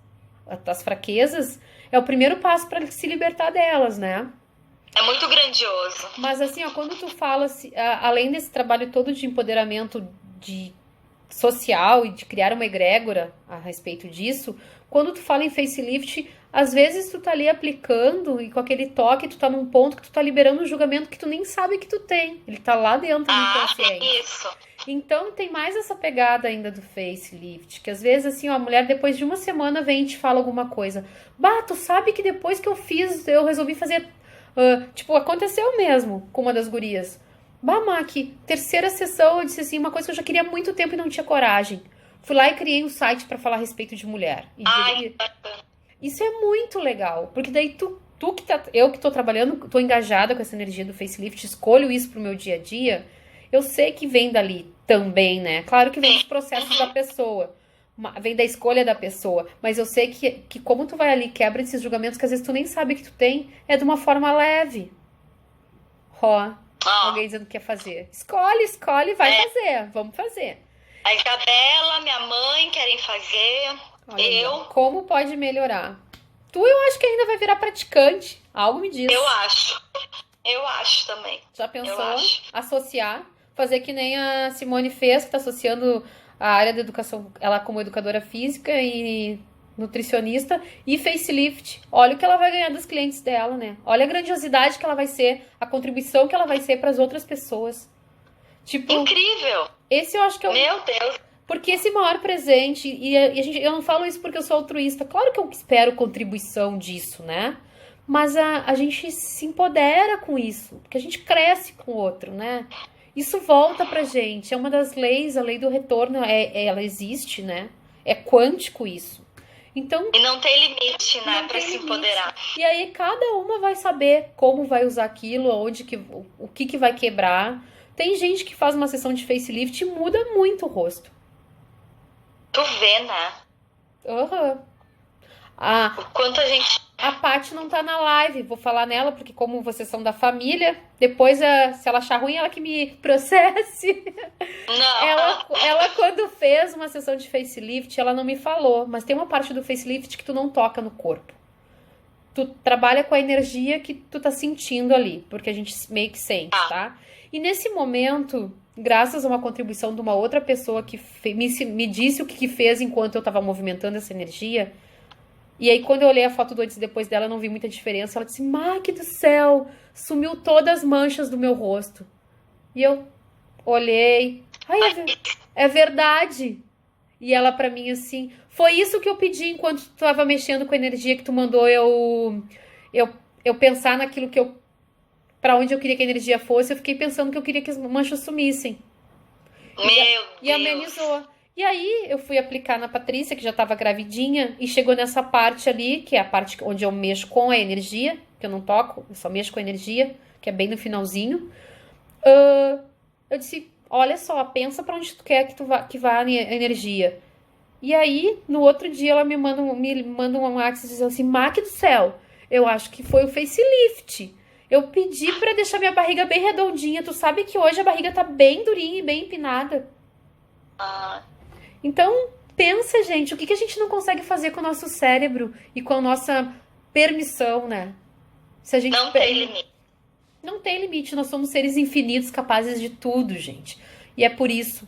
S1: as tuas fraquezas, é o primeiro passo para se libertar delas, né?
S2: É muito grandioso.
S1: Mas assim, ó, quando tu fala, além desse trabalho todo de empoderamento de social e de criar uma egrégora a respeito disso, quando tu fala em facelift, às vezes tu tá ali aplicando e com aquele toque tu tá num ponto que tu tá liberando um julgamento que tu nem sabe que tu tem. Ele tá lá dentro do inconsciente.
S2: Isso.
S1: Então tem mais essa pegada ainda do facelift, que às vezes assim, ó, a mulher depois de uma semana vem e te fala alguma coisa. Bah, tu sabe que depois que eu fiz, eu resolvi fazer, tipo, aconteceu mesmo com uma das gurias. Bah, Mac, terceira sessão eu disse assim, uma coisa que eu já queria há muito tempo e não tinha coragem. Fui lá e criei um site pra falar a respeito de mulher.
S2: Ai,
S1: Isso é muito legal, porque daí eu que tô trabalhando, tô engajada com essa energia do facelift, escolho isso pro meu dia a dia, eu sei que vem dali também, né? Claro que vem dos processos da pessoa, vem da escolha da pessoa, mas eu sei que como tu vai ali, quebra esses julgamentos que às vezes tu nem sabe que tu tem, é de uma forma leve. Ó, alguém dizendo que quer fazer. Escolhe, vai fazer, vamos fazer.
S2: a Isabela, minha mãe querem fazer.
S1: Olha aí, ó.
S2: Eu,
S1: Como pode melhorar? Eu acho que ainda vai virar praticante. Algo me diz.
S2: eu acho. Eu acho também.
S1: Já
S2: Eu
S1: pensou
S2: acho.
S1: associar? Fazer que nem a Simone fez, que tá associando a área da educação, ela como educadora física e nutricionista e facelift. Olha o que ela vai ganhar dos clientes dela, né? Olha a grandiosidade que ela vai ser, a contribuição que ela vai ser para as outras pessoas. Tipo,
S2: Incrível.
S1: esse eu acho que é o
S2: Meu Deus.
S1: porque esse maior presente, eu não falo isso porque eu sou altruísta, claro que eu espero contribuição disso, né? Mas a gente se empodera com isso, porque a gente cresce com o outro, né? Isso volta pra gente, é uma das leis, a lei do retorno, ela existe, né? É quântico isso. Então,
S2: E não tem limite, né,
S1: não
S2: pra
S1: tem
S2: se
S1: limite.
S2: empoderar.
S1: E aí cada uma vai saber como vai usar aquilo, o que que vai quebrar. Tem gente que faz uma sessão de facelift e muda muito o rosto.
S2: Tu vê, né?
S1: Aham. A,
S2: O quanto a gente.
S1: a Paty não tá na live, vou falar nela, porque como vocês são da família, depois, se ela achar ruim, ela que me processe.
S2: Não.
S1: Ela, quando fez uma sessão de facelift, ela não me falou, mas tem uma parte do facelift que tu não toca no corpo. Tu trabalha com a energia que tu tá sentindo ali, porque a gente meio que sente, tá? E nesse momento, graças a uma contribuição de uma outra pessoa que me disse o que fez enquanto eu tava movimentando essa energia, e aí quando eu olhei a foto do antes e depois dela, eu não vi muita diferença. Ela disse, Mac do céu, sumiu todas as manchas do meu rosto. E eu olhei, ai, é verdade. E ela pra mim assim, foi isso que eu pedi enquanto tu tava mexendo com a energia que tu mandou eu pensar naquilo que eu, pra onde eu queria que a energia fosse. Eu fiquei pensando que eu queria que as manchas sumissem.
S2: Meu Deus.
S1: E amenizou. E aí eu fui aplicar na Patrícia, que já tava gravidinha, e chegou nessa parte ali, que é a parte onde eu mexo com a energia, que eu não toco, eu só mexo com a energia, que é bem no finalzinho. Eu disse, olha só, pensa pra onde tu quer que vá a energia. E aí, no outro dia, ela me manda um WhatsApp dizendo assim, Mac do céu, eu acho que foi o facelift. Eu pedi pra deixar minha barriga bem redondinha. Tu sabe que hoje a barriga tá bem durinha e bem empinada.
S2: Ah,
S1: Então, pensa, gente, o que a gente não consegue fazer com o nosso cérebro e com a nossa permissão, né? Se a gente
S2: não tem limite.
S1: Não tem limite, nós somos seres infinitos, capazes de tudo, gente. E é por isso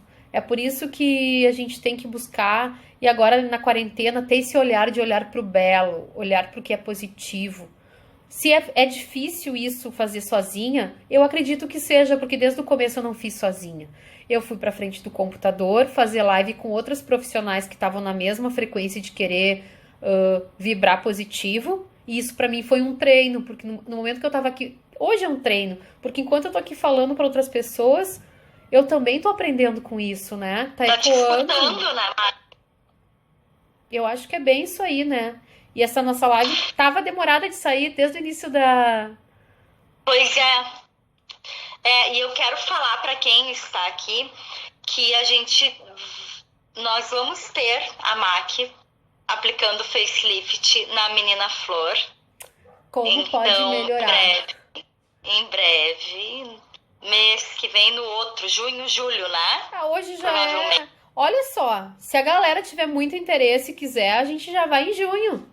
S1: que a gente tem que buscar, e agora na quarentena, ter esse olhar de olhar pro belo, olhar pro que é positivo. Se é difícil isso fazer sozinha, eu acredito que seja, porque desde o começo eu não fiz sozinha. Eu fui pra frente do computador fazer live com outros profissionais que estavam na mesma frequência de querer vibrar positivo. E isso pra mim foi um treino, porque no momento que eu tava aqui, hoje é um treino, porque enquanto eu tô aqui falando pra outras pessoas, eu também tô aprendendo com isso, né? Tá
S2: te
S1: ecoando.
S2: escutando, né, Mari?
S1: Eu acho que é bem isso aí, né? E essa nossa live tava demorada de sair desde o início da.
S2: Pois é. E eu quero falar para quem está aqui que nós vamos ter a MAC aplicando facelift na Menina Flor.
S1: Como pode melhorar?
S2: Em breve, mês que vem no outro, junho, julho, né?
S1: Hoje já é. Olha só, se a galera tiver muito interesse e quiser, a gente já vai em junho.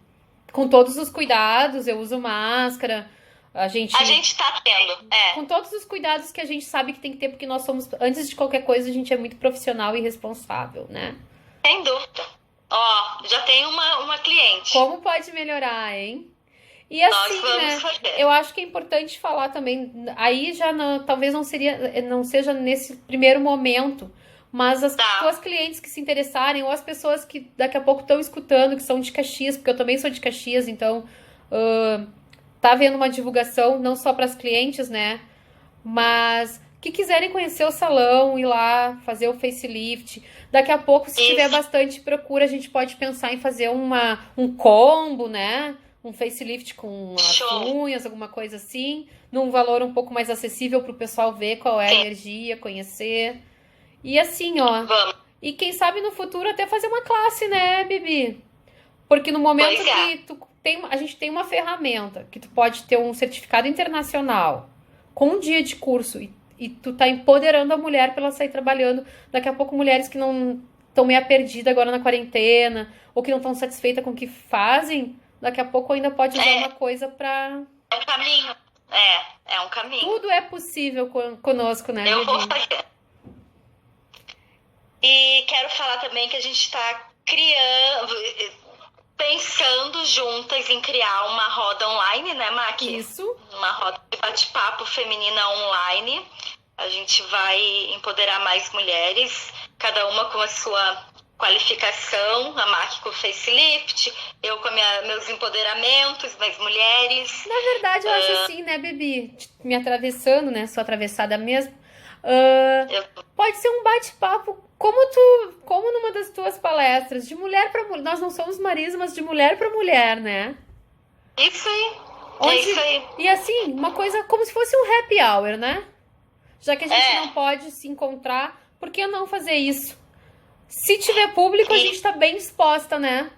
S1: Com todos os cuidados, eu uso máscara. A gente
S2: tá tendo,
S1: Com todos os cuidados que a gente sabe que tem que ter, porque nós somos, antes de qualquer coisa, a gente é muito profissional e responsável, né?
S2: Sem dúvida. Já tem uma cliente.
S1: Como pode melhorar, hein? E assim, né? Eu acho que é importante falar também, aí já talvez não seja nesse primeiro momento, mas as tuas clientes que se interessarem, ou as pessoas que daqui a pouco estão escutando, que são de Caxias, porque eu também sou de Caxias, então tá havendo uma divulgação, não só para as clientes, né? Mas que quiserem conhecer o salão, ir lá, fazer o facelift. Daqui a pouco, se tiver bastante procura, a gente pode pensar em fazer um combo, né? Um facelift com as unhas, alguma coisa assim, num valor um pouco mais acessível para o pessoal ver qual é a energia, conhecer. E assim, e quem sabe no futuro até fazer uma classe, né, Bibi? Porque no momento que a gente tem uma ferramenta que tu pode ter um certificado internacional com um dia de curso e tu tá empoderando a mulher pra ela sair trabalhando. Daqui a pouco mulheres que não estão meio perdidas agora na quarentena ou que não estão satisfeitas com o que fazem, daqui a pouco ainda pode usar uma coisa pra...
S2: É um caminho. É um caminho.
S1: Tudo é possível conosco, né,
S2: Eu vou fazer. E quero falar também que a gente tá pensando juntas em criar uma roda online, né, Maqui?
S1: Isso.
S2: Uma roda de bate-papo feminina online. A gente vai empoderar mais mulheres, cada uma com a sua qualificação, a Maqui com o facelift, eu com meus empoderamentos, mais mulheres.
S1: Na verdade, eu acho assim, né, Bibi? Me atravessando, né? Sou atravessada mesmo. Pode ser um bate-papo como numa das tuas palestras, de mulher para mulher. Nós não somos Marisa, mas de mulher para mulher, né?
S2: Isso aí. Isso aí.
S1: E assim, uma coisa como se fosse um happy hour, né? Já que a gente não pode se encontrar, por que não fazer isso? Se tiver público, a gente tá bem exposta, né?